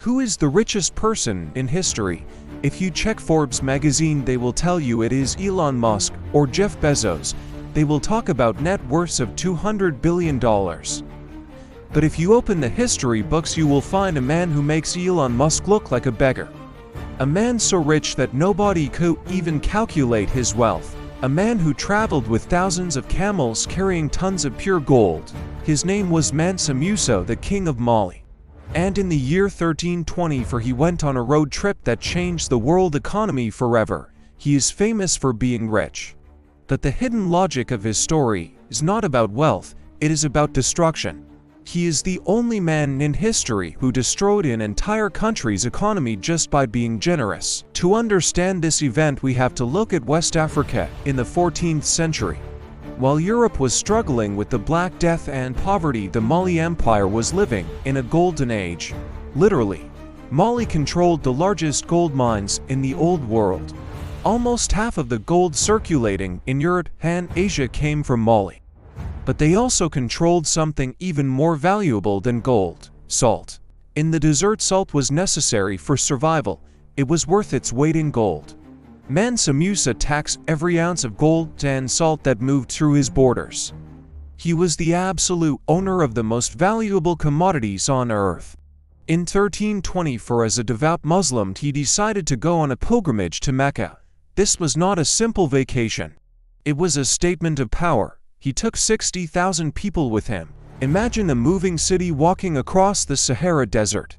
Who is the richest person in history? If you check Forbes magazine, they will tell you it is Elon Musk or Jeff Bezos. They will talk about net worths of $200 billion. But if you open the history books, you will find a man who makes Elon Musk look like a beggar. A man so rich that nobody could even calculate his wealth. A man who traveled with thousands of camels carrying tons of pure gold. His name was Mansa Musa, the king of Mali. And in the year 1324 he went on a road trip that changed the world economy forever. He is famous for being rich. But the hidden logic of his story is not about wealth, it is about destruction. He is the only man in history who destroyed an entire country's economy just by being generous. To understand this event, we have to look at West Africa in the 14th century. While Europe was struggling with the Black Death and poverty, the Mali Empire was living in a golden age. Literally, Mali controlled the largest gold mines in the Old World. Almost half of the gold circulating in Europe and Asia came from Mali. But they also controlled something even more valuable than gold: salt. In the desert, salt was necessary for survival. It was worth its weight in gold. Mansa Musa taxed every ounce of gold and salt that moved through his borders. He was the absolute owner of the most valuable commodities on earth. In 1324, as a devout Muslim, he decided to go on a pilgrimage to Mecca. This was not a simple vacation. It was a statement of power. He took 60,000 people with him. Imagine a moving city walking across the Sahara desert.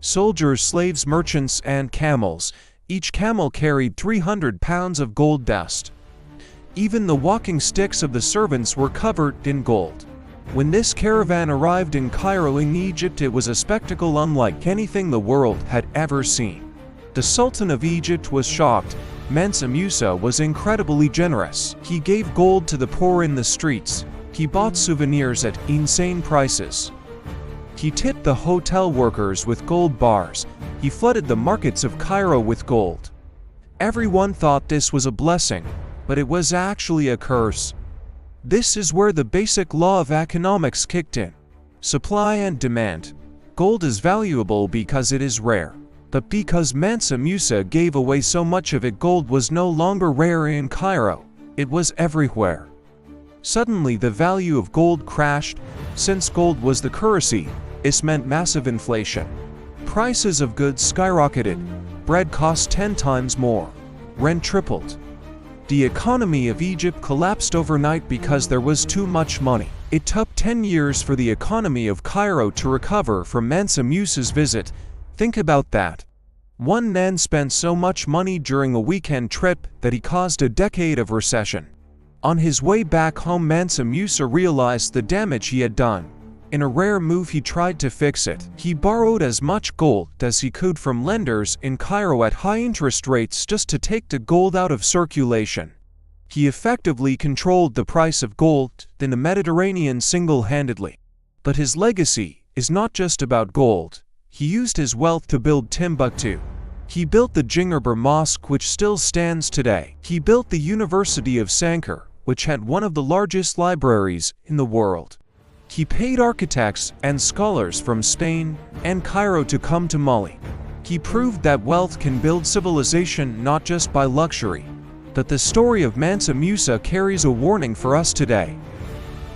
Soldiers, slaves, merchants, and camels. Each camel carried 300 pounds of gold dust. Even the walking sticks of the servants were covered in gold. When this caravan arrived in Cairo in Egypt, it was a spectacle unlike anything the world had ever seen. The Sultan of Egypt was shocked. Mansa Musa was incredibly generous. He gave gold to the poor in the streets. He bought souvenirs at insane prices. He tipped the hotel workers with gold bars. He flooded the markets of Cairo with gold. Everyone thought this was a blessing, but it was actually a curse. This is where the basic law of economics kicked in. Supply and demand. Gold is valuable because it is rare. But because Mansa Musa gave away so much of it, gold was no longer rare in Cairo. It was everywhere. Suddenly the value of gold crashed. Since gold was the currency, this meant massive inflation. Prices of goods skyrocketed. Bread cost 10 times more. Rent tripled. The economy of Egypt collapsed overnight because there was too much money. It took 10 years for the economy of Cairo to recover from Mansa Musa's visit. Think about that. One man spent so much money during a weekend trip that he caused a decade of recession. On his way back home, Mansa Musa realized the damage he had done. In a rare move, he tried to fix it. He borrowed as much gold as he could from lenders in Cairo at high interest rates just to take the gold out of circulation. He effectively controlled the price of gold in the Mediterranean single-handedly. But his legacy is not just about gold. He used his wealth to build Timbuktu. He built the Gingerbread Mosque, which still stands today. He built the University of Sankore, which had one of the largest libraries in the world. He paid architects and scholars from Spain and Cairo to come to Mali. He proved that wealth can build civilization not just by luxury. But the story of Mansa Musa carries a warning for us today.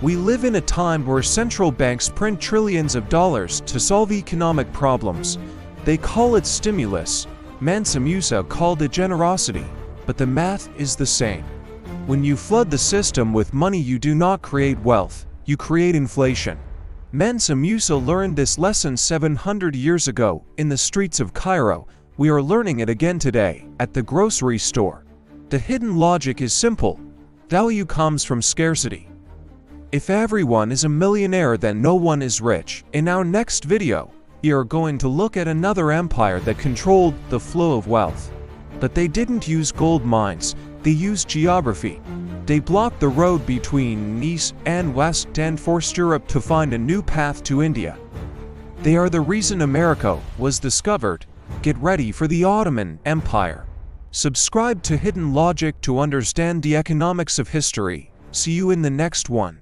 We live in a time where central banks print trillions of dollars to solve economic problems. They call it stimulus. Mansa Musa called it generosity. But the math is the same. When you flood the system with money, you do not create wealth. You create inflation. Mansa Musa learned this lesson 700 years ago in the streets of Cairo. We are learning it again today at the grocery store. The hidden logic is simple. Value comes from scarcity. If everyone is a millionaire, then no one is rich. In our next video, we are going to look at another empire that controlled the flow of wealth. But they didn't use gold mines, they used geography. They blocked the road between East and West and forced Europe to find a new path to India. They are the reason America was discovered. Get ready for the Ottoman Empire. Subscribe to Hidden Logic to understand the economics of history. See you in the next one.